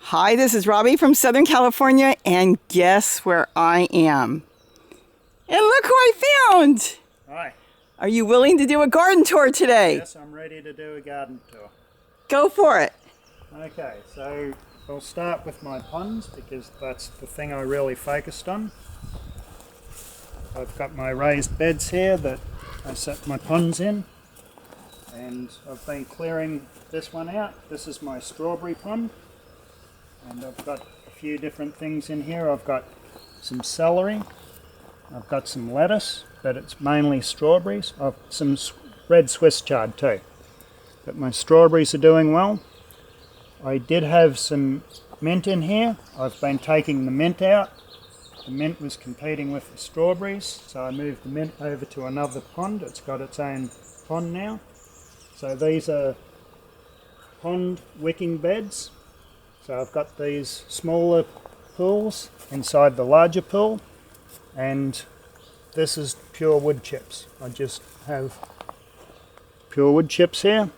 Hi, this is Robbie from Southern California, and guess where I am? And look who I found! Hi. Are you willing to do a garden tour today? Yes, I'm ready to do a garden tour. Go for it. Okay, so I'll start with my ponds because that's the thing I really focused on. I've got my raised beds here that I set my ponds in, and I've been clearing this one out. This is my strawberry pond, and I've got a few different things in here. I've got some celery, I've got some lettuce, but it's mainly strawberries. I've some red Swiss chard too, but my strawberries are doing well. I did have some mint in here. I've been taking the mint out. The mint was competing with the strawberries, so I moved the mint over to another pond. It's got its own pond now. So these are pond wicking beds. So I've got these smaller pools inside the larger pool, and this is pure wood chips. I just have pure wood chips here,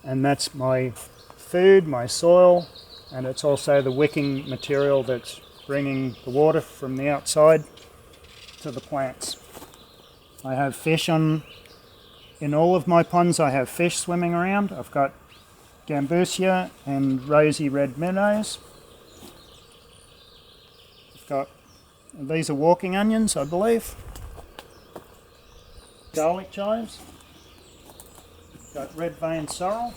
and that's my food, my soil, and it's also the wicking material that's bringing the water from the outside to the plants. I have fish in all of my ponds. I have fish swimming around. I've got gambusia and rosy red minnows. I've got, these are walking onions, I believe. Garlic chives. I've got red vein sorrel.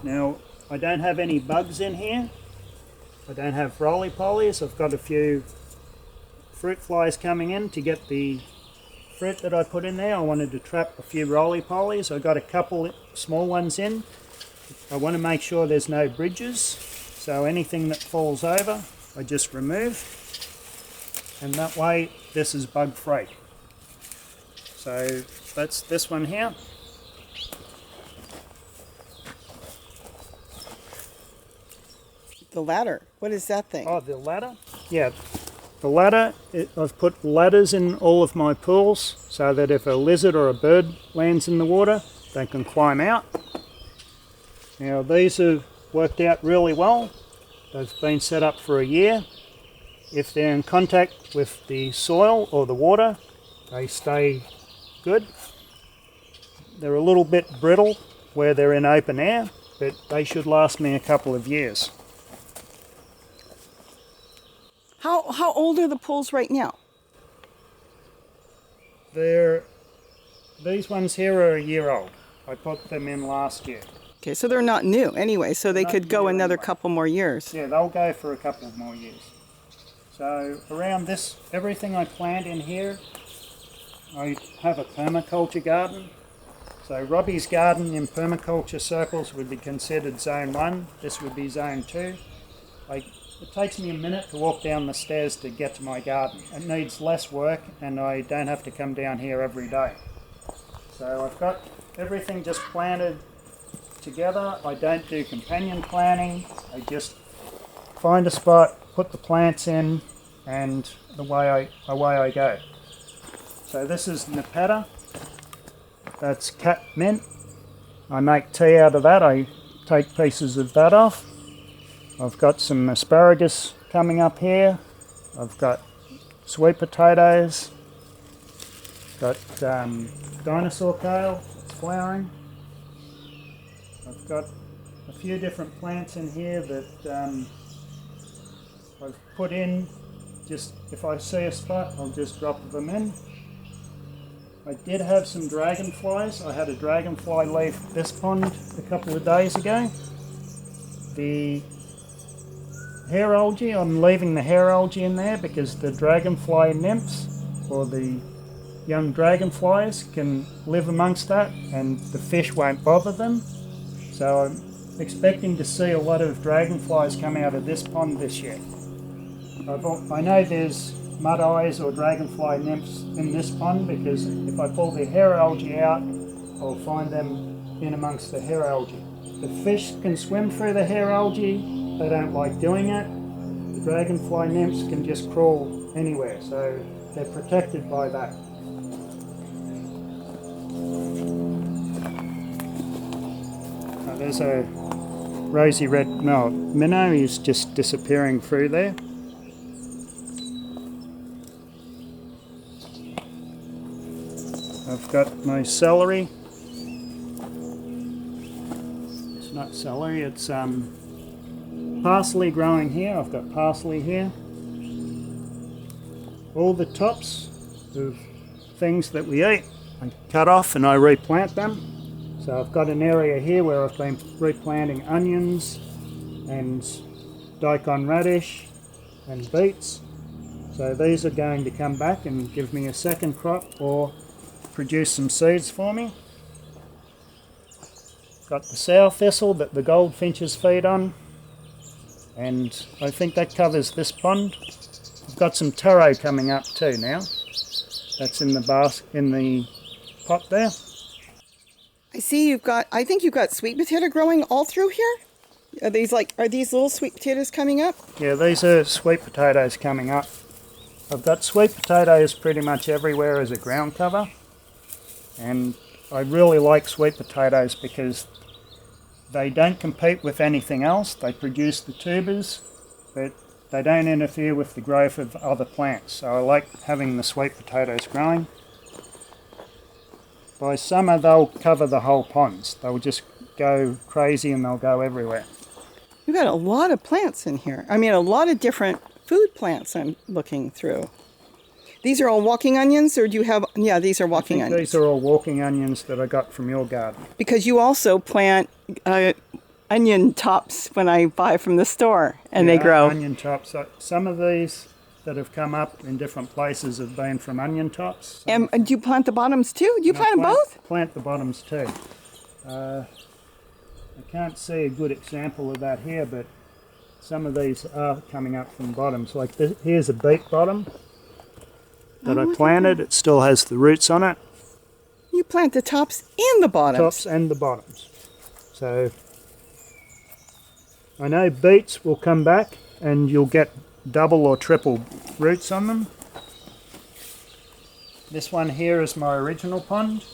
Now, I don't have any bugs in here. I don't have roly-polies. I've got a few fruit flies coming in to get the fruit that I put in there. I wanted to trap a few roly-polies. I got a couple small ones in. I want to make sure there's no bridges, so anything that falls over I just remove, and that way this is bug free. So that's this one here. The ladder. What is that thing? Oh, the ladder? Yeah, the ladder, I've put ladders in all of my pools so that if a lizard or a bird lands in the water, they can climb out. Now these have worked out really well. They've been set up for a year. If they're in contact with the soil or the water, they stay good. They're a little bit brittle where they're in open air, but they should last me a couple of years. How old are the pools right now? These ones here are a year old. I put them in last year. Okay, so they're not new anyway, so they could go another couple more years. Yeah, they'll go for a couple more years. So around this, everything I plant in here, I have a permaculture garden. So Robbie's garden in permaculture circles would be considered zone 1. This would be zone 2. It takes me a minute to walk down the stairs to get to my garden. It needs less work and I don't have to come down here every day. So I've got everything just planted together. I don't do companion planting. I just find a spot, put the plants in, and away I go. So this is Nepeta. That's catnip. I make tea out of that. I take pieces of that off. I've got some asparagus coming up here. I've got sweet potatoes. Got dinosaur kale, it's flowering. I've got a few different plants in here that I've put in. Just if I see a spot, I'll just drop them in. I did have some dragonflies. I had a dragonfly leave this pond a couple of days ago. The hair algae, I'm leaving the hair algae in there because the dragonfly nymphs or the young dragonflies can live amongst that and the fish won't bother them. So I'm expecting to see a lot of dragonflies come out of this pond this year. I know there's mud eyes or dragonfly nymphs in this pond because if I pull the hair algae out, I'll find them in amongst the hair algae. The fish can swim through the hair algae. They don't like doing it. The dragonfly nymphs can just crawl anywhere, so they're protected by that. Now there's a rosy red, no, minnow is just disappearing through there. I've got my celery. It's not celery, it's parsley growing here. I've got parsley here. All the tops of things that we eat, I cut off and I replant them. So I've got an area here where I've been replanting onions and daikon radish and beets. So these are going to come back and give me a second crop or produce some seeds for me. Got the sow thistle that the goldfinches feed on, and I think that covers this pond. I've got some taro coming up too now. That's in the pot there. I see I think you've got sweet potato growing all through here? Are these little sweet potatoes coming up? Yeah, these are sweet potatoes coming up. I've got sweet potatoes pretty much everywhere as a ground cover. And I really like sweet potatoes because they don't compete with anything else. They produce the tubers, but they don't interfere with the growth of other plants. So I like having the sweet potatoes growing. By summer they'll cover the whole ponds. They'll just go crazy and they'll go everywhere. You've got a lot of plants in here. I mean, a lot of different food plants I'm looking through. These are all walking onions, or do you have... Yeah, these are walking onions. These are all walking onions that I got from your garden. Because you also plant onion tops when I buy from the store, and they grow. Onion tops. Some of these that have come up in different places have been from onion tops. And do you plant the bottoms too? Do you plant them both? Plant the bottoms too. I can't see a good example of that here, but some of these are coming up from bottoms. Like here's a beet bottom that I planted. It still has the roots on it. You plant the tops and the bottoms. Tops and the bottoms. So I know beets will come back and you'll get double or triple roots on them. This one here is my original pond.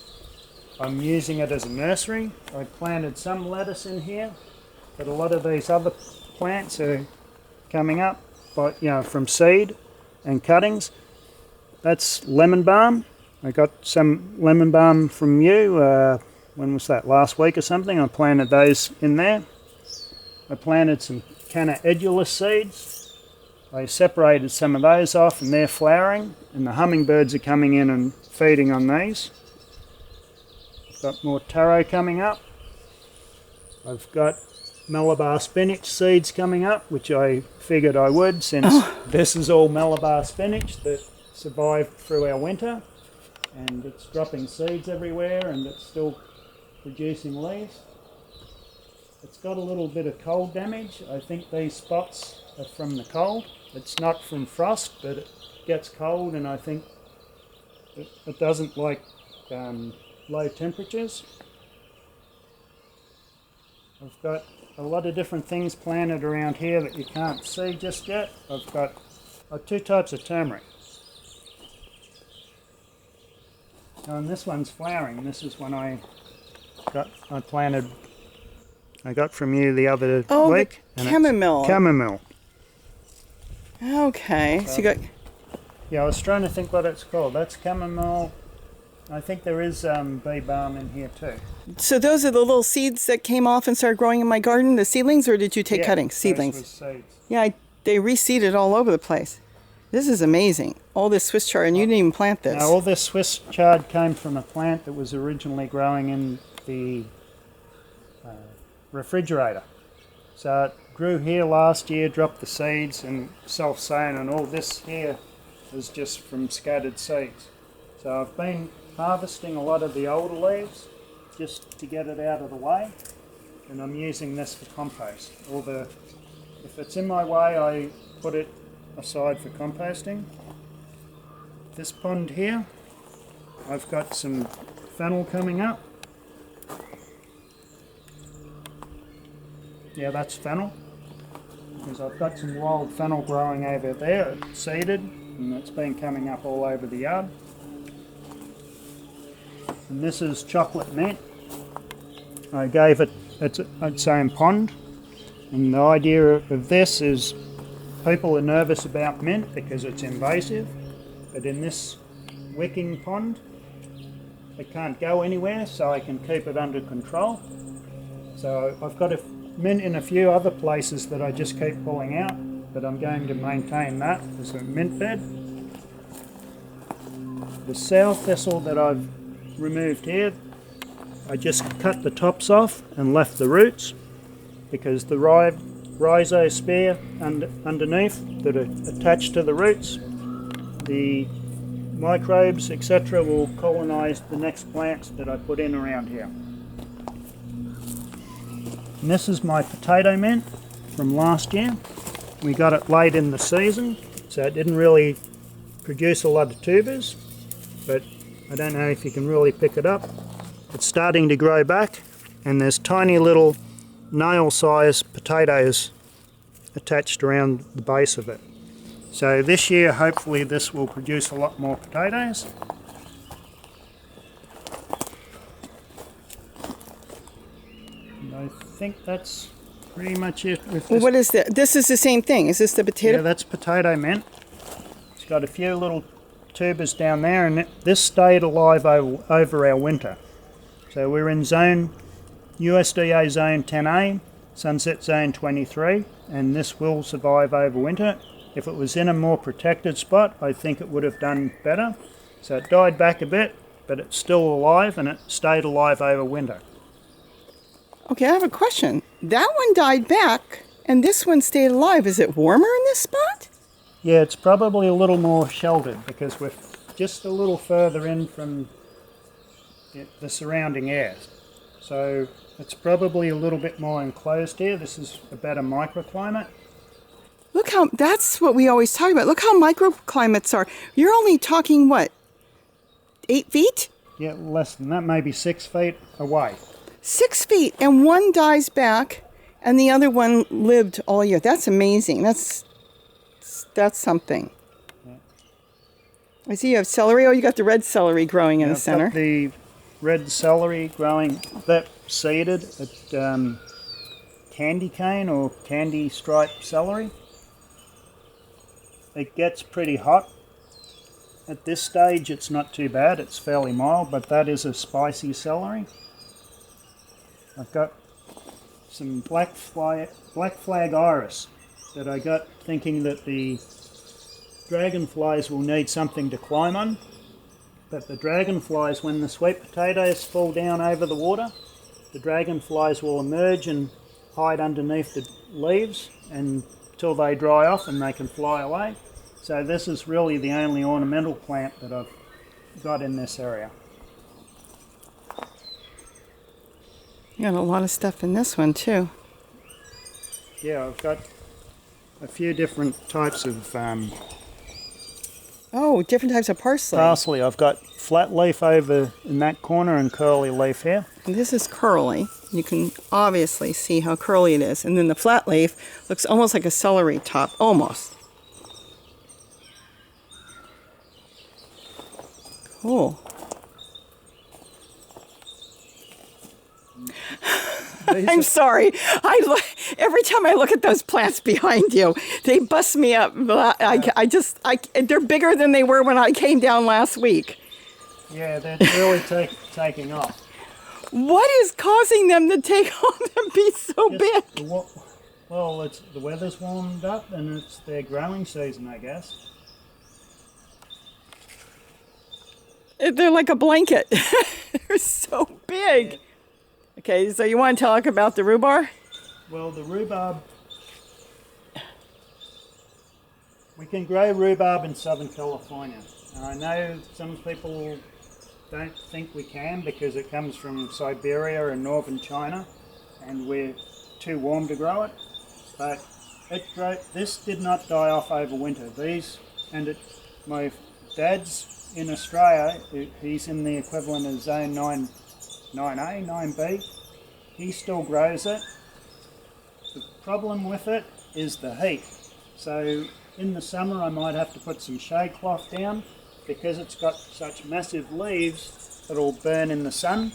I'm using it as a nursery. I planted some lettuce in here, but a lot of these other plants are coming up from seed and cuttings. That's lemon balm. I got some lemon balm from you, when was that, last week or something? I planted those in there. I planted some canna edulis seeds. I separated some of those off and they're flowering, and the hummingbirds are coming in and feeding on these. I've got more taro coming up. I've got Malabar spinach seeds coming up, which I figured I would, since this is all Malabar spinach that survived through our winter, and it's dropping seeds everywhere and it's still producing leaves. It's got a little bit of cold damage. I think these spots are from the cold. It's not from frost, but it gets cold, and I think it doesn't like low temperatures. I've got a lot of different things planted around here that you can't see just yet. I've got two types of turmeric. And this one's flowering. This is one I planted. I got from you the other week. The chamomile. Chamomile. Okay, so you got... Yeah, I was trying to think what it's called. That's chamomile. I think there is bee balm in here too. So those are the little seeds that came off and started growing in my garden, the seedlings, or did you take cuttings? Seedlings. Those were seeds. Yeah, they reseeded all over the place. This is amazing. All this Swiss chard, and you didn't even plant this. Now, all this Swiss chard came from a plant that was originally growing in the refrigerator. So it grew here last year, dropped the seeds and self-sown, and all this here is just from scattered seeds. So I've been harvesting a lot of the older leaves just to get it out of the way, and I'm using this for compost. If it's in my way, I put it aside for composting. This pond here, I've got some fennel coming up. Yeah, that's fennel, because I've got some wild fennel growing over there. It's seeded, and it's been coming up all over the yard. And this is chocolate mint. I gave it its own pond. And the idea of this is people are nervous about mint because it's invasive, but in this wicking pond it can't go anywhere, so I can keep it under control. So I've got a mint in a few other places that I just keep pulling out, but I'm going to maintain that as a mint bed. The sow thistle that I've removed here, I just cut the tops off and left the roots, because the rhizosphere underneath that are attached to the roots, the microbes etc. will colonise the next plants that I put in around here. And this is my potato mint from last year. We got it late in the season, so it didn't really produce a lot of tubers, but I don't know if you can really pick it up. It's starting to grow back, and there's tiny little nail-sized potatoes attached around the base of it. So this year, hopefully, this will produce a lot more potatoes. And I think that's pretty much it. With Well, what is that? This is the same thing. Is this the potato? Yeah, that's potato mint. It's got a few little tubers down there, and this stayed alive over our winter. So we're in USDA zone 10A, sunset zone 23, and this will survive over winter. If it was in a more protected spot, I think it would have done better. So it died back a bit, but it's still alive, and it stayed alive over winter. Okay, I have a question. That one died back, and this one stayed alive. Is it warmer in this spot? Yeah, it's probably a little more sheltered because we're just a little further in from the surrounding air. So it's probably a little bit more enclosed here. This is a better microclimate. Look how, that's what we always talk about. Look how microclimates are. You're only talking, what, 8 feet? Yeah, less than that, maybe 6 feet away. 6 feet, and one dies back, and the other one lived all year. That's amazing. That's something. Yeah. I see you have celery. Oh, you got the red celery growing in the center. I've got the red celery growing, that seeded at candy cane or candy stripe celery. It gets pretty hot. At this stage it's not too bad, it's fairly mild, but that is a spicy celery. I've got some black flag iris that I got thinking that the dragonflies will need something to climb on. But the dragonflies, when the sweet potatoes fall down over the water, the dragonflies will emerge and hide underneath the leaves until they dry off and they can fly away. So this is really the only ornamental plant that I've got in this area. You got a lot of stuff in this one too. Yeah, I've got a few different types of different types of parsley. parsley. I've got flat leaf over in that corner and curly leaf here. And this is curly. You can obviously see how curly it is. And then the flat leaf looks almost like a celery top, almost. Cool. I'm sorry. Every time I look at those plants behind you, they bust me up. They're bigger than they were when I came down last week. Yeah, they're really taking off. What is causing them to take off and be so big? Well, the weather's warmed up and it's their growing season, I guess. They're like a blanket. They're so big. Yeah. Okay, so you want to talk about the rhubarb? Well, the rhubarb, we can grow rhubarb in Southern California. And I know some people don't think we can because it comes from Siberia and northern China and we're too warm to grow it. But this did not die off over winter. My dad's in Australia, he's in the equivalent of zone 9A, 9B. He still grows it. The problem with it is the heat. So in the summer I might have to put some shade cloth down because it's got such massive leaves it'll burn in the sun,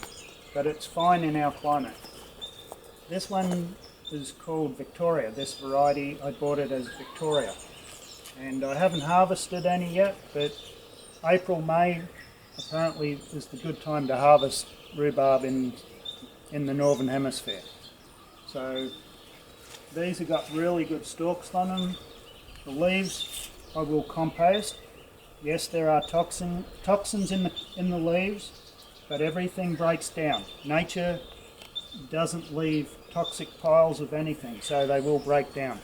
but it's fine in our climate. This one is called Victoria. This variety, I bought it as Victoria. And I haven't harvested any yet, but April, May apparently is the good time to harvest rhubarb in the Northern Hemisphere. So these have got really good stalks on them. The leaves I will compost. Yes, there are toxins in the leaves, but everything breaks down. Nature doesn't leave toxic piles of anything, so they will break down.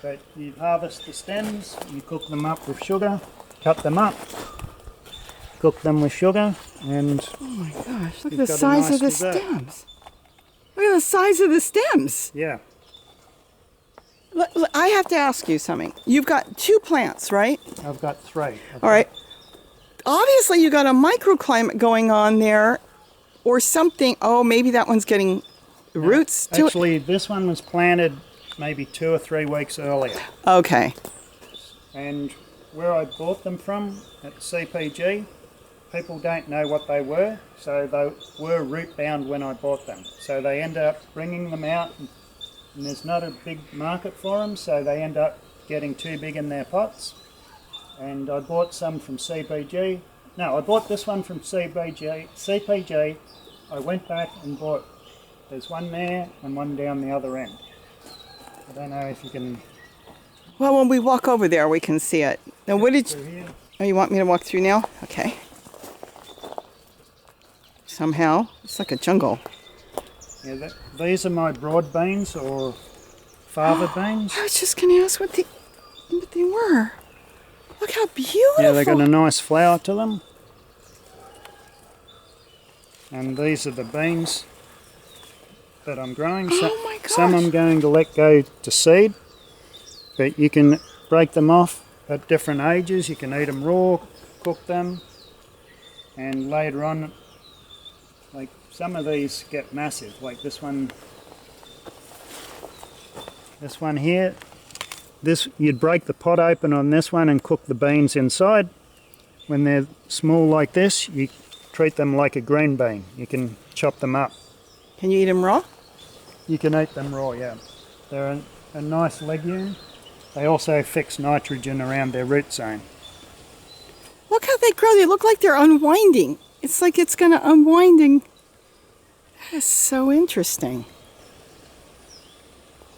But you harvest the stems, you cook them up with sugar, cut them up, cook them with sugar, and oh my gosh, look at the size of the stems. Look at the size of the stems. Yeah. I have to ask you something. You've got 2 plants, right? I've got 3. All right. Obviously, you got a microclimate going on there or something. Oh, maybe that one's getting roots to it. Actually, this one was planted maybe 2 or 3 weeks earlier. Okay. And where I bought them from at CPG, people don't know what they were, so they were root bound when I bought them. So they end up bringing them out, and there's not a big market for them, so they end up getting too big in their pots. And I bought some from CPG. No, I bought this one from CPG. I went back and bought, there's one there and one down the other end. I don't know if you can... Well, when we walk over there, we can see it. Now, what did through here. Oh, you want me to walk through now? Okay. Somehow, it's like a jungle. Yeah, these are my broad beans or fava beans. I was just going to ask what they were. Look how beautiful. Yeah, they got a nice flower to them. And these are the beans that I'm growing. Oh my gosh. Some I'm going to let go to seed, but you can break them off at different ages. You can eat them raw, cook them, and later on, like some of these get massive, like this one here. This, you'd break the pot open on this one and cook the beans inside. When they're small like this, you treat them like a green bean. You can chop them up. Can you eat them raw? You can eat them raw, yeah. They're a nice legume. They also fix nitrogen around their root zone. Look how they grow. They look like they're unwinding. It's like it's going to unwinding. That is so interesting.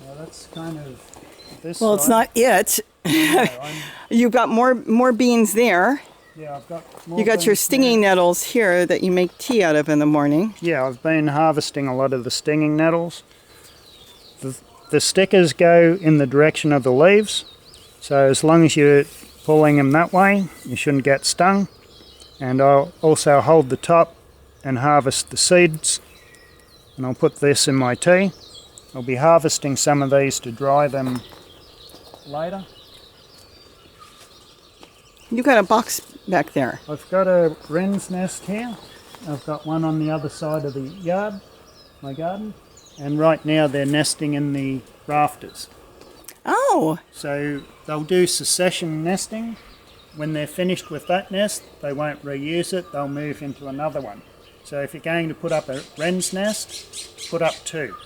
Well, that's kind of this Well, it's not it. No, You've got more beans there. yeah, I've got more You got your beans stinging there. nettles here that you make tea out of in the morning. Yeah, I've been harvesting a lot of the stinging nettles. The stickers go in the direction of the leaves, so as long as you're pulling them that way, you shouldn't get stung. And I'll also hold the top and harvest the seeds, and I'll put this in my tea. I'll be harvesting some of these to dry them later. You've got a box back there. I've got a wren's nest here. I've got one on the other side of the yard, my garden, and right now they're nesting in the rafters. Oh, So they'll do succession nesting. When they're finished with that nest, they won't reuse it, they'll move into another one. So if you're going to put up a wren's nest, put up 2,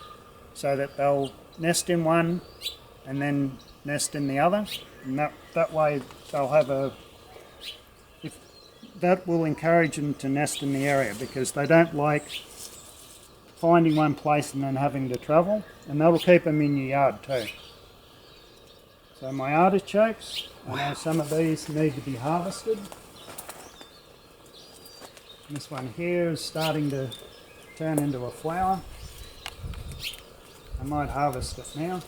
so that they'll nest in one and then nest in the other. And that way they'll have that will encourage them to nest in the area, because they don't like finding one place and then having to travel, and that'll keep them in your yard too. So my artichokes, I know some of these need to be harvested. This one here is starting to turn into a flower. I might harvest it now.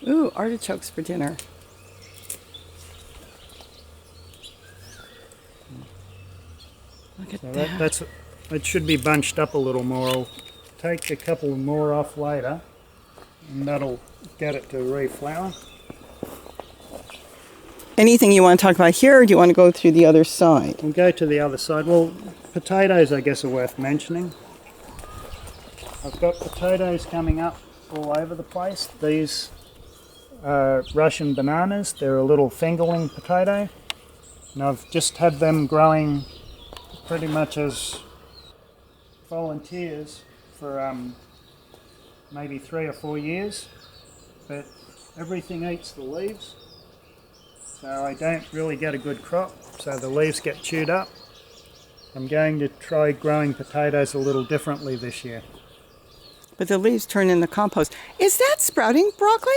ooh, artichokes for dinner. Look at So that. it should be bunched up a little more. I'll take a couple more off later, and that'll get it to reflower. Anything you want to talk about here, or do you want to go through the other side? We'll go to the other side. Well, potatoes I guess are worth mentioning. I've got potatoes coming up all over the place. These are Russian bananas. They're a little fingerling potato. And I've just had them growing pretty much as volunteers for maybe 3 or 4 years, but everything eats the leaves, so I don't really get a good crop, so the leaves get chewed up. I'm going to try growing potatoes a little differently this year. But the leaves turn into compost. Is that sprouting broccoli?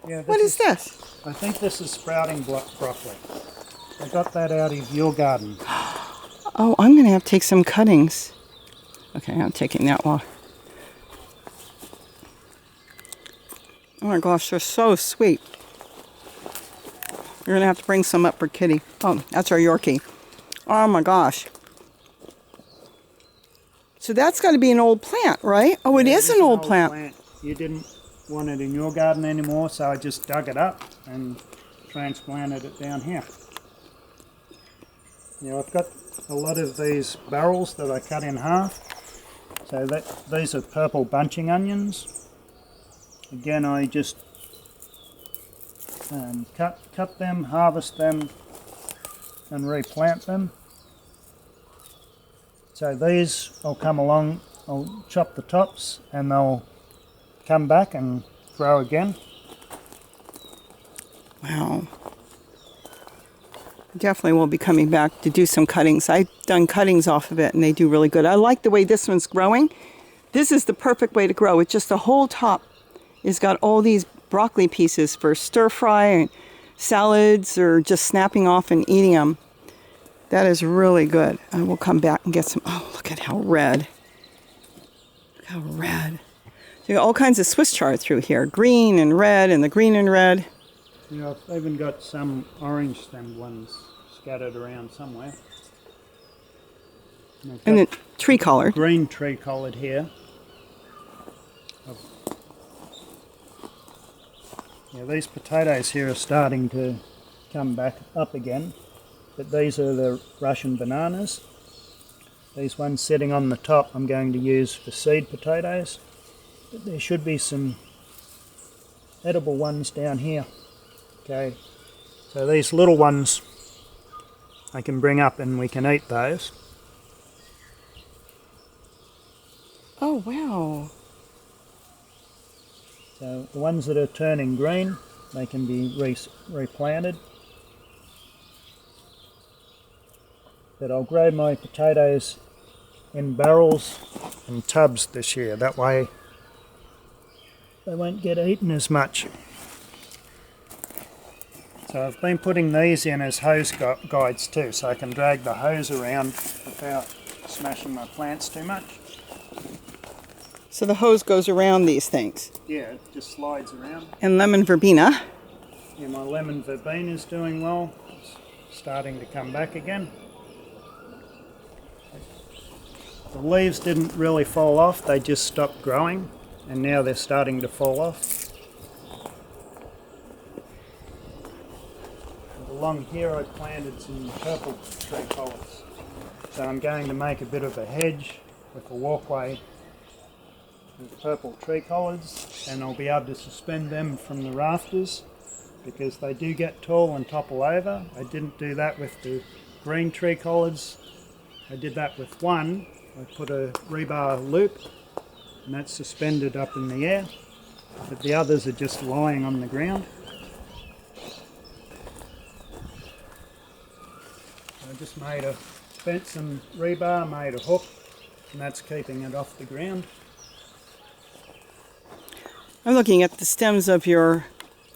Yeah, What is this? I think this is sprouting broccoli. I got that out of your garden. Oh, I'm going to have to take some cuttings. Okay, I'm taking that one. Oh my gosh, they're so sweet. You're going to have to bring some up for Kitty. Oh, that's our Yorkie. Oh my gosh. So that's got to be an old plant, right? Oh, it is an old plant. You didn't want it in your garden anymore, so I just dug it up and transplanted it down here. Yeah, I've got a lot of these barrels that I cut in half. So these are purple bunching onions. Again, I just cut them, harvest them, and replant them. So these, I'll come along, I'll chop the tops, and they'll come back and grow again. Wow. Definitely will be coming back to do some cuttings. I've done cuttings off of it and they do really good. I like the way this one's growing. This is the perfect way to grow. It's just the whole top has got all these broccoli pieces for stir fry and salads or just snapping off and eating them. That is really good. I will come back and get some. Oh, look at how red. Look how red. So you got all kinds of Swiss chard through here. Green and red and the green and red. Yeah, I've even got some orange stemmed ones scattered around somewhere. And then tree collared. Green tree collared here. Yeah, these potatoes here are starting to come back up again, but these are the Russian bananas. These ones sitting on the top I'm going to use for seed potatoes, but there should be some edible ones down here. Okay, so these little ones I can bring up and we can eat those. Oh, wow. So the ones that are turning green, they can be replanted. But I'll grow my potatoes in barrels and tubs this year. That way they won't get eaten as much. So I've been putting these in as hose guides too, so I can drag the hose around without smashing my plants too much. So the hose goes around these things. Yeah, it just slides around. And lemon verbena. Yeah, my lemon verbena is doing well. It's starting to come back again. The leaves didn't really fall off, they just stopped growing, and now they're starting to fall off. Along here I planted some purple tree collards. So I'm going to make a bit of a hedge with a walkway with purple tree collards, and I'll be able to suspend them from the rafters because they do get tall and topple over. I didn't do that with the green tree collards. I did that with one. I put a rebar loop and that's suspended up in the air, but the others are just lying on the ground. I just bent some rebar, made a hook, and that's keeping it off the ground. I'm looking at the stems of your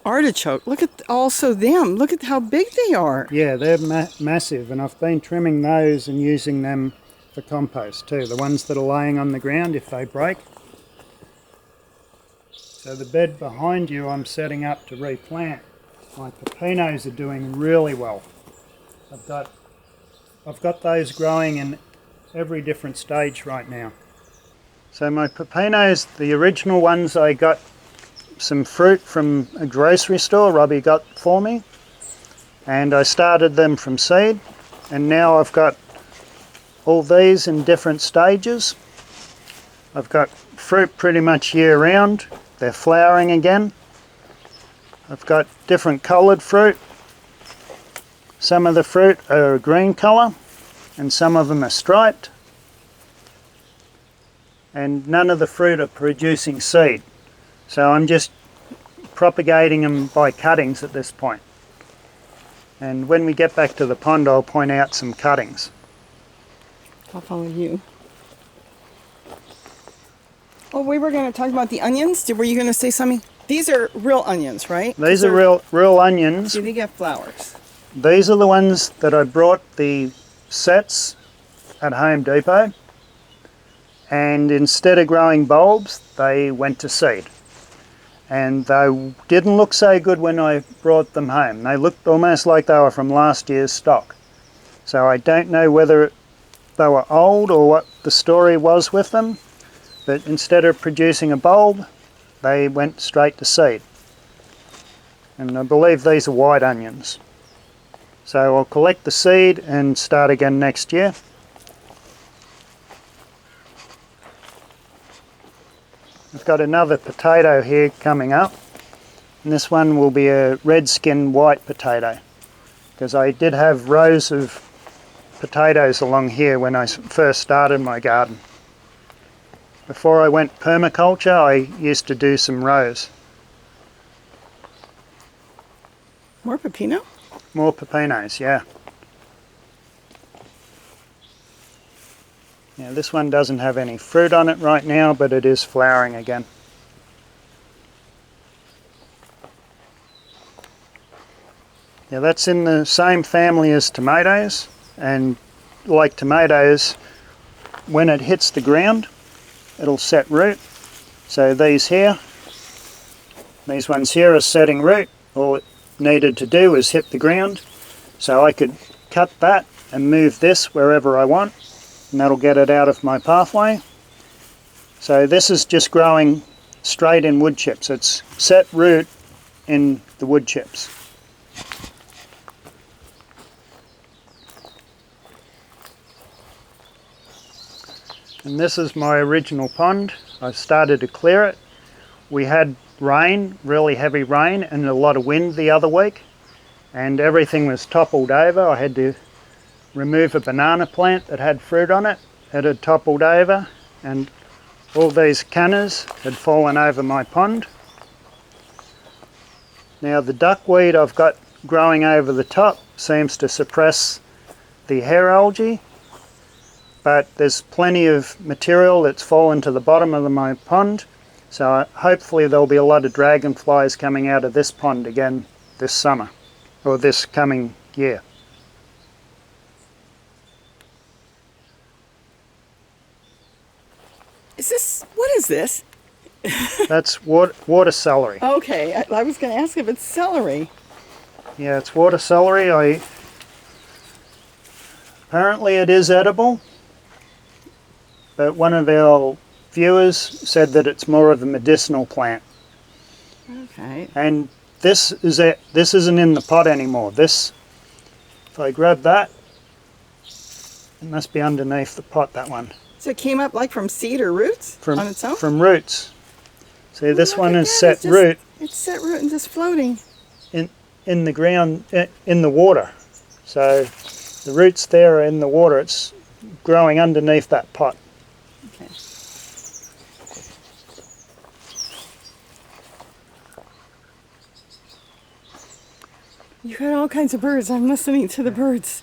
artichoke. Look at also them. Look at how big they are. Yeah, they're massive, and I've been trimming those and using them for compost too. The ones that are laying on the ground if they break. So the bed behind you I'm setting up to replant. My pepinos are doing really well. I've got those growing in every different stage right now. So my pepinos, the original ones, I got some fruit from a grocery store Robbie got for me, and I started them from seed, and now I've got all these in different stages. I've got fruit pretty much year round. They're flowering again. I've got different coloured fruit. Some of the fruit are a green colour and some of them are striped. and none of the fruit are producing seed. So I'm just propagating them by cuttings at this point. And when we get back to the pond, I'll point out some cuttings. I'll follow you. Oh, we were going to talk about the onions. Were you going to say something? These are real onions, right? These are real onions. Do they get flowers? These are the ones that I brought the sets at Home Depot. And instead of growing bulbs, they went to seed. And they didn't look so good when I brought them home. They looked almost like they were from last year's stock. So I don't know whether they were old or what the story was with them, but instead of producing a bulb, they went straight to seed. And I believe these are white onions. So I'll collect the seed and start again next year. I've got another potato here coming up, and this one will be a red skin white potato, because I did have rows of potatoes along here when I first started my garden. Before I went permaculture, I used to do some rows. More pepino? More pepinos, yeah. Yeah, this one doesn't have any fruit on it right now, but it is flowering again. Yeah, that's in the same family as tomatoes, and like tomatoes, when it hits the ground, it'll set root. So these ones here are setting root. All it needed to do was hit the ground, so I could cut that and move this wherever I want, and that'll get it out of my pathway. So this is just growing straight in wood chips. It's set root in the wood chips. And this is my original pond. I started to clear it. We had rain, really heavy rain, and a lot of wind the other week, and everything was toppled over. I had to remove a banana plant that had fruit on it. It had toppled over, and all these cannas had fallen over my pond. Now the duckweed I've got growing over the top seems to suppress the hair algae, but there's plenty of material that's fallen to the bottom of my pond, so hopefully there'll be a lot of dragonflies coming out of this pond again this summer, or this coming year. What is this? That's water celery. Okay, I was going to ask if it's celery. Yeah, it's water celery. Apparently it is edible, but one of our viewers said that it's more of a medicinal plant. Okay. And this isn't in the pot anymore. This, if I grab that, it must be underneath the pot, that one. So it came up like from seed or roots on its own? From roots. See, this one is that. set root. It's set root and just floating. In the ground, in the water. So the roots there are in the water. It's growing underneath that pot. Okay. You heard all kinds of birds. I'm listening to the birds.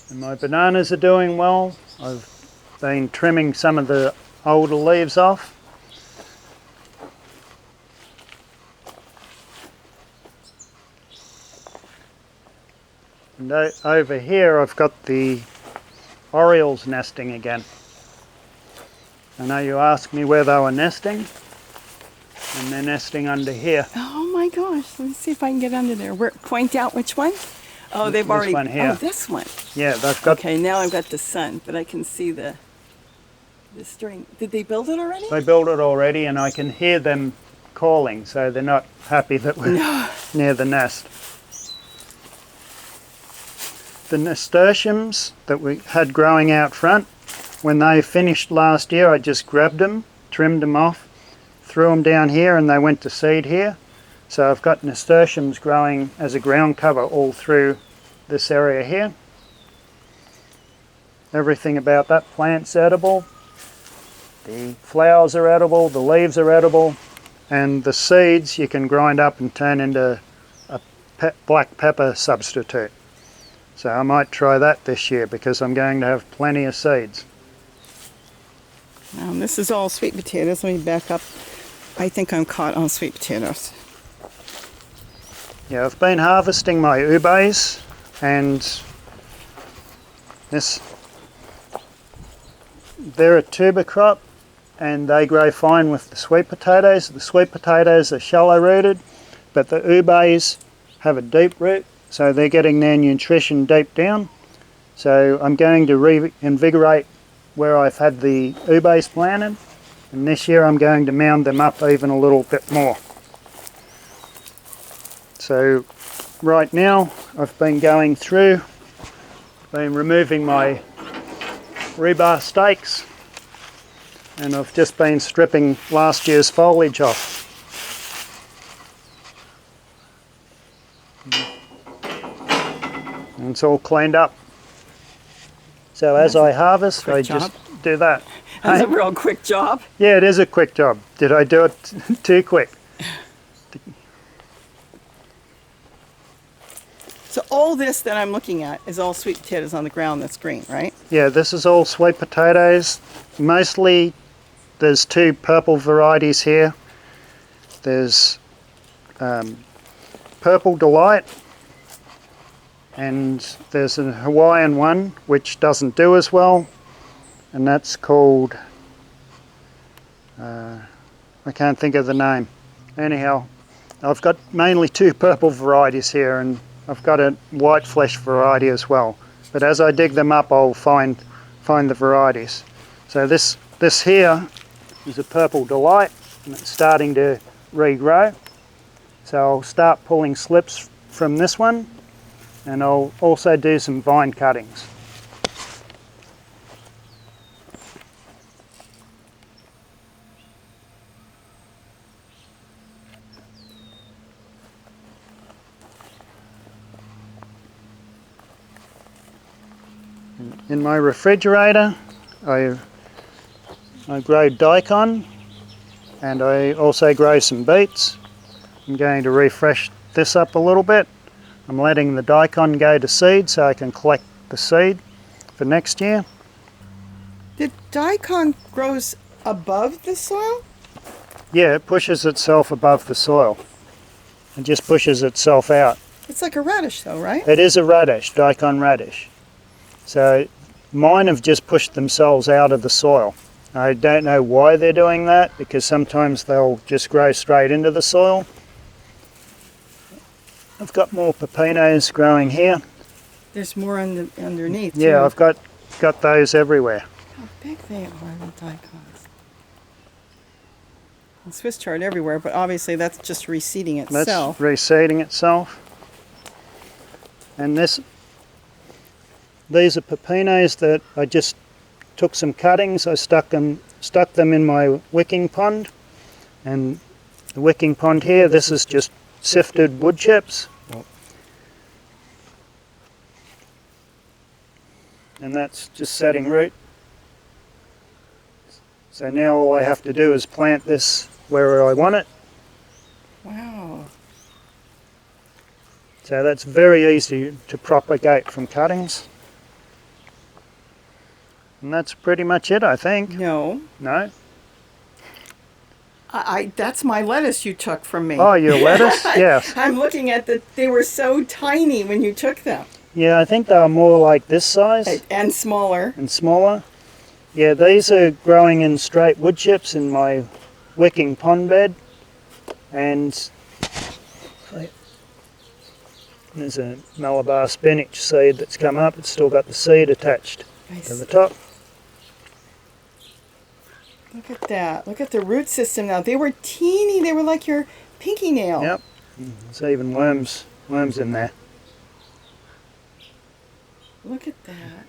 And my bananas are doing well. I've been trimming some of the older leaves off. And over here I've got the orioles nesting again. I know you asked me where they were nesting, and they're nesting under here. Oh my gosh, let me see if I can get under there. Point out which one? Oh, they've already. This one here. Oh, this one. Yeah, they've got. Okay, now I've got the sun, but I can see the string. Did they build it already? They built it already, and I can hear them calling, so they're not happy that we're near the nest. The nasturtiums that we had growing out front, when they finished last year, I just grabbed them, trimmed them off, threw them down here, and they went to seed here. So I've got nasturtiums growing as a ground cover all through this area here. Everything about that plant's edible. The flowers are edible, the leaves are edible, and the seeds you can grind up and turn into a black pepper substitute. So I might try that this year because I'm going to have plenty of seeds. This is all sweet potatoes. Let me back up. I think I'm caught on sweet potatoes. Yeah, I've been harvesting my ubes, and they're a tuber crop and they grow fine with the sweet potatoes. The sweet potatoes are shallow rooted, but the ubes have a deep root, so they're getting their nutrition deep down. So I'm going to reinvigorate where I've had the ubes planted, and this year I'm going to mound them up even a little bit more. So right now I've been going through, been removing my rebar stakes, and I've just been stripping last year's foliage off. And it's all cleaned up. So as I harvest, I just do that. That's a real quick job. Yeah, it is a quick job. Did I do it too quick? So all this that I'm looking at is all sweet potatoes on the ground that's green, right? Yeah, this is all sweet potatoes. Mostly there's two purple varieties here. There's Purple Delight, and there's a Hawaiian one which doesn't do as well, and that's called, I can't think of the name. Anyhow, I've got mainly two purple varieties here, and I've got a white flesh variety as well. But as I dig them up, I'll find the varieties. So this here is a Purple Delight, and it's starting to regrow. So I'll start pulling slips from this one, and I'll also do some vine cuttings. In my refrigerator, I grow daikon, and I also grow some beets. I'm going to refresh this up a little bit. I'm letting the daikon go to seed so I can collect the seed for next year. The daikon grows above the soil? Yeah, it pushes itself above the soil. It just pushes itself out. It's like a radish though, right? It is a radish, daikon radish. So mine have just pushed themselves out of the soil. I don't know why they're doing that, because sometimes they'll just grow straight into the soil. I've got more pepinos growing here. There's more underneath. Yeah, too. I've got those everywhere. How big they are, the daikons. And Swiss chard everywhere, but obviously that's just reseeding itself. That's reseeding itself. And these are pepinos that I just took some cuttings. I stuck them in my wicking pond, and the wicking pond here, this is just sifted wood chips, and that's just setting root. So now all I have to do is plant this where I want it. Wow. So that's very easy to propagate from cuttings. And that's pretty much it, I think. No. No? That's my lettuce you took from me. Oh, your lettuce? Yes. I'm looking at they were so tiny when you took them. Yeah, I think they are more like this size. And smaller. And smaller. Yeah, these are growing in straight wood chips in my wicking pond bed. And there's a Malabar spinach seed that's come up. It's still got the seed attached to the top. Look at that. Look at the root system now. They were teeny. They were like your pinky nail. Yep. There's even worms in there. Look at that.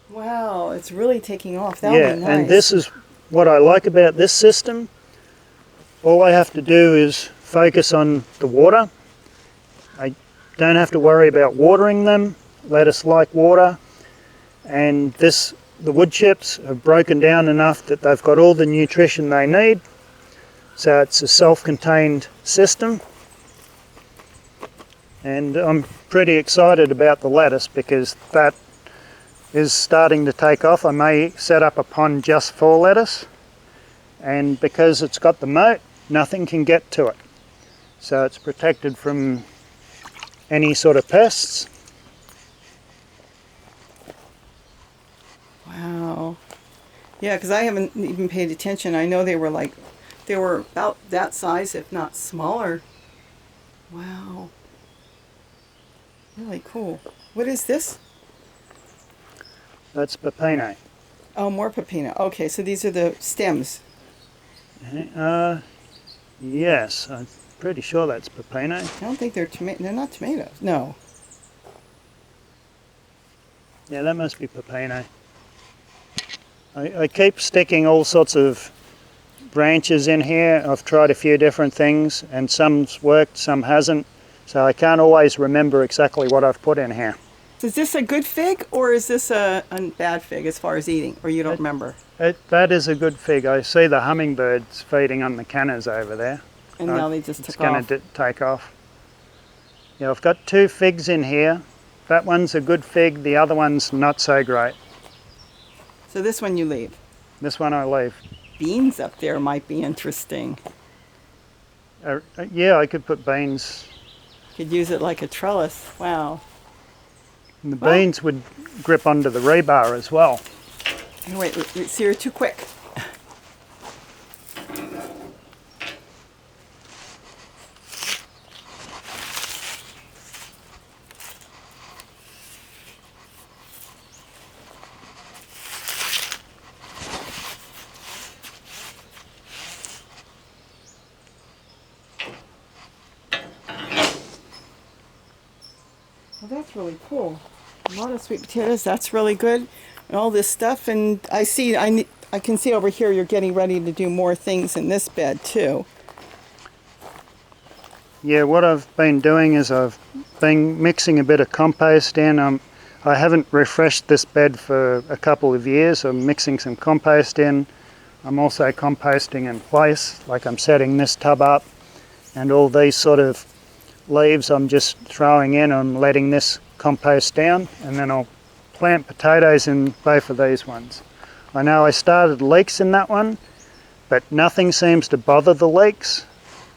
Wow, it's really taking off. That Yeah, would be nice. and this is what I like about this system. All I have to do is focus on the water. I don't have to worry about watering them. Lettuce like water. And this the wood chips have broken down enough that they've got all the nutrition they need. So it's a self-contained system. And I'm pretty excited about the lettuce because that is starting to take off. I may set up a pond just for lettuce, and because it's got the moat, nothing can get to it. So it's protected from any sort of pests. Wow. Yeah, because I haven't even paid attention. I know they were about that size, if not smaller. Wow. Really cool. What is this? That's pepino. Oh, more pepino. Okay, so these are the stems. Yes, I'm pretty sure that's pepino. I don't think they're they're not tomatoes. No. Yeah, that must be pepino. I keep sticking all sorts of branches in here. I've tried a few different things and some's worked, some hasn't. So I can't always remember exactly what I've put in here. Is this a good fig or is this a bad fig as far as eating, or you don't remember? That is a good fig. I see the hummingbirds feeding on the cannas over there. And now they just it's took off. It's going to take off. Yeah, I've got 2 figs in here. That one's a good fig, the other one's not so great. So this one you leave. This one I leave. Beans up there might be interesting. Yeah, I could put beans. Could use it like a trellis. Wow. And the beans would grip onto the rebar as well. Wait, see, you're too quick. Well, that's really cool. A lot of sweet potatoes. That's really good. And all this stuff. And I can see over here you're getting ready to do more things in this bed too. Yeah, what I've been doing is I've been mixing a bit of compost in. I haven't refreshed this bed for a couple of years. I'm mixing some compost in. I'm also composting in place, like I'm setting this tub up, and all these sort of leaves I'm just throwing in. I'm letting this compost down, and then I'll plant potatoes in both of these ones. I know I started leeks in that one, but nothing seems to bother the leeks.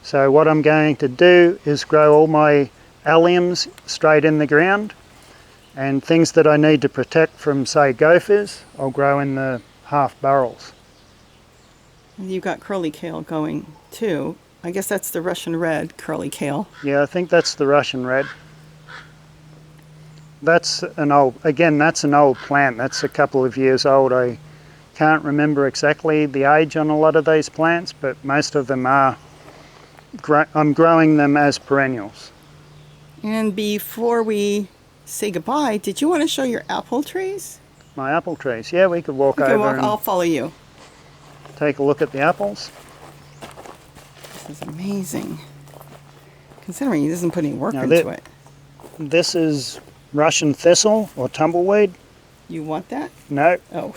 So what I'm going to do is grow all my alliums straight in the ground, and things that I need to protect from, say, gophers, I'll grow in the half barrels. You've got curly kale going too. I guess that's the Russian red curly kale. Yeah, I think that's the Russian red. That's an old plant. That's a couple of years old. I can't remember exactly the age on a lot of these plants, but most of them are, I'm growing them as perennials. And before we say goodbye, did you want to show your apple trees? My apple trees, yeah, we could walk over and I'll follow you. Take a look at the apples. This is amazing. Considering he doesn't put any work into it. This is Russian thistle or tumbleweed. You want that? No. Oh.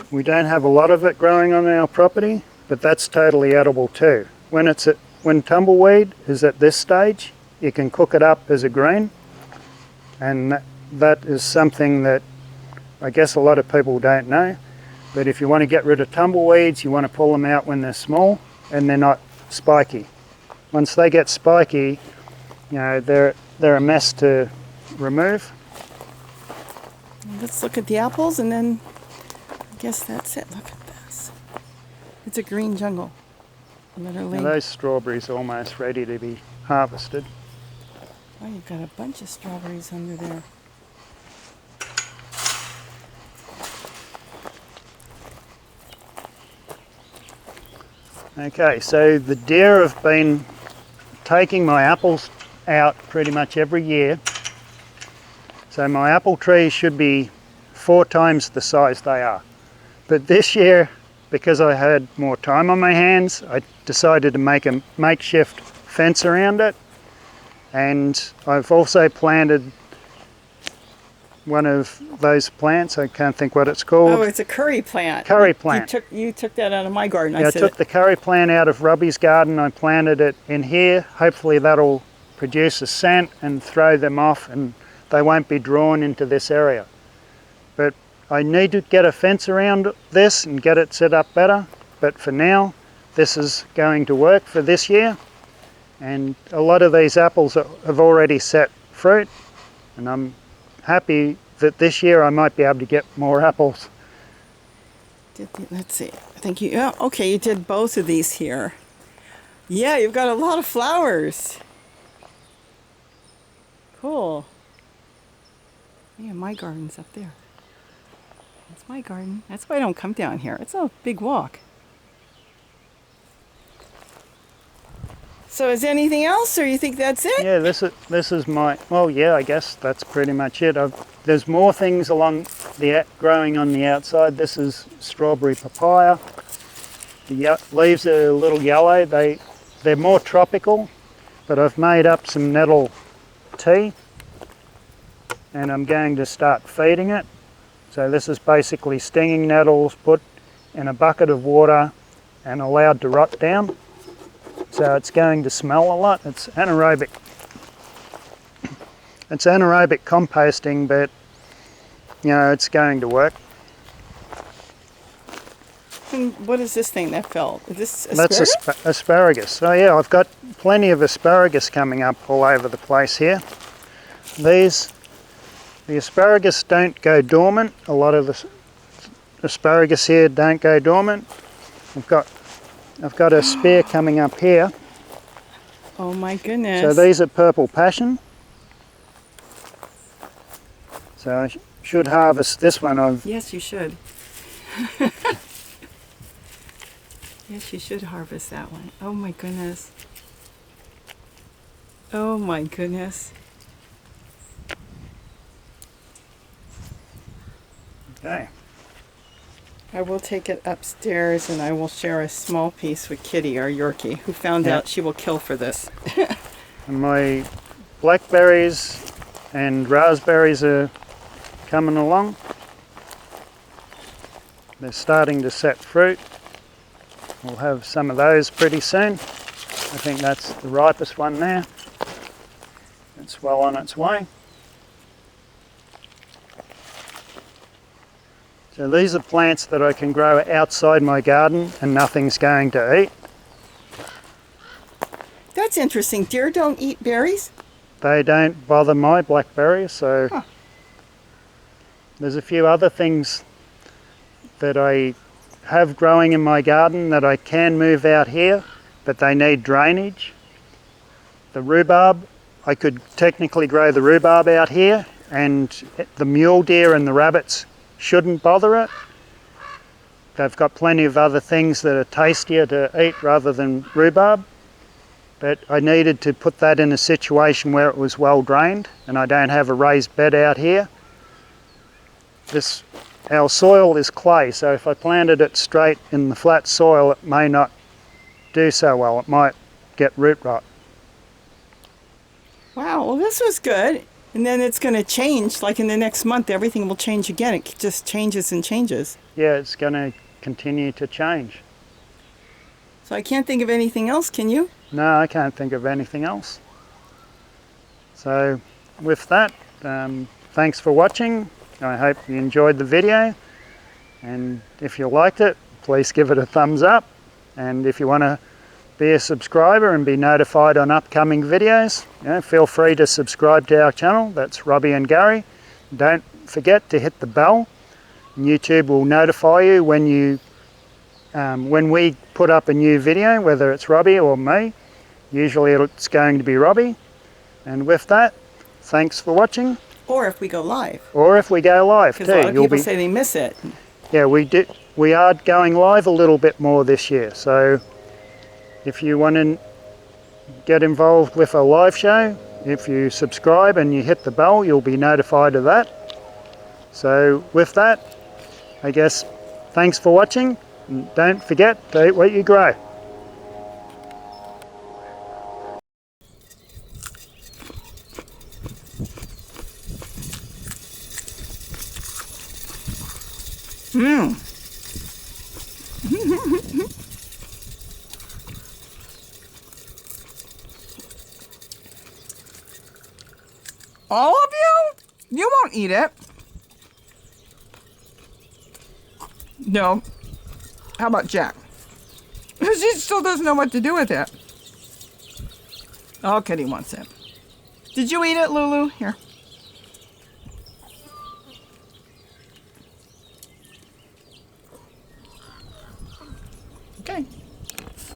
We don't have a lot of it growing on our property, but that's totally edible too. When tumbleweed is at this stage, you can cook it up as a green, and that is something that I guess a lot of people don't know. But if you want to get rid of tumbleweeds, you want to pull them out when they're small and they're not spiky. Once they get spiky, you know, they're a mess to remove. Let's look at the apples, and then I guess that's it. Look at this. It's a green jungle. Literally. Now those strawberries are almost ready to be harvested. Oh, you've got a bunch of strawberries under there. Okay, so the deer have been taking my apples out pretty much every year. So my apple trees should be 4 times the size they are. But this year, because I had more time on my hands, I decided to make a makeshift fence around it. And I've also planted one of those plants. I can't think what it's called. Oh, it's a curry plant. Curry plant. You took that out of my garden. Yeah, I took the curry plant out of Robbie's garden. I planted it in here. Hopefully that'll produce a scent and throw them off, and they won't be drawn into this area. But I need to get a fence around this and get it set up better. But for now, this is going to work for this year. And a lot of these apples have already set fruit, and I'm happy that this year I might be able to get more apples. Let's see. I think you, yeah, okay, you did both of these here. Yeah, you've got a lot of flowers. Cool. Yeah, my garden's up there. That's my garden. That's why I don't come down here. It's a big walk. So is anything else, or you think that's it? Yeah, this is my, well, yeah, I guess that's pretty much it. There's more things along growing on the outside. This is strawberry papaya. The leaves are a little yellow. They're more tropical, but I've made up some nettle tea, and I'm going to start feeding it. So this is basically stinging nettles put in a bucket of water and allowed to rot down. So it's going to smell a lot. It's anaerobic. It's anaerobic composting, but you know, it's going to work. And what is this thing that fell? Is this asparagus? That's asparagus. Oh yeah, I've got plenty of asparagus coming up all over the place here. The asparagus don't go dormant. A lot of the asparagus here don't go dormant. I've got a spear coming up here. Oh my goodness. So these are purple passion. So I should harvest this one. Yes, you should. Yes, you should harvest that one. Oh my goodness. Oh my goodness. Okay. I will take it upstairs and I will share a small piece with Kitty, our Yorkie, who found out she will kill for this. And my blackberries and raspberries are coming along. They're starting to set fruit. We'll have some of those pretty soon. I think that's the ripest one there. It's well on its way. So these are plants that I can grow outside my garden and nothing's going to eat. That's interesting. Deer don't eat berries? They don't bother my blackberries, so there's a few other things that I have growing in my garden that I can move out here, but they need drainage. The rhubarb, I could technically grow the rhubarb out here, and the mule deer and the rabbits shouldn't bother it. They've got plenty of other things that are tastier to eat rather than rhubarb, but I needed to put that in a situation where it was well drained, and I don't have a raised bed out here. Our soil is clay, so if I planted it straight in the flat soil, it may not do so well. It might get root rot. Wow, well this was good. And then it's going to change, like in the next month, everything will change again. It just changes and changes. Yeah, it's going to continue to change. So I can't think of anything else, can you? No, I can't think of anything else. So with that, thanks for watching. I hope you enjoyed the video. And if you liked it, please give it a thumbs up. And if you want to be a subscriber and be notified on upcoming videos, feel free to subscribe to our channel. That's Robbie and Gary. Don't forget to hit the bell. YouTube will notify you when we put up a new video, whether it's Robbie or me. Usually it's going to be Robbie. And with that, thanks for watching. Or if we go live. Or if we go live too. Because a lot of people say they miss it. Yeah, we are going live a little bit more this year. So if you want to get involved with a live show, if you subscribe and you hit the bell, you'll be notified of that. So with that, I guess thanks for watching, and don't forget to eat what you grow. Mmm. All of you? You won't eat it. No. How about Jack? She still doesn't know what to do with it. Oh, Kitty wants it. Did you eat it, Lulu? Here. Okay.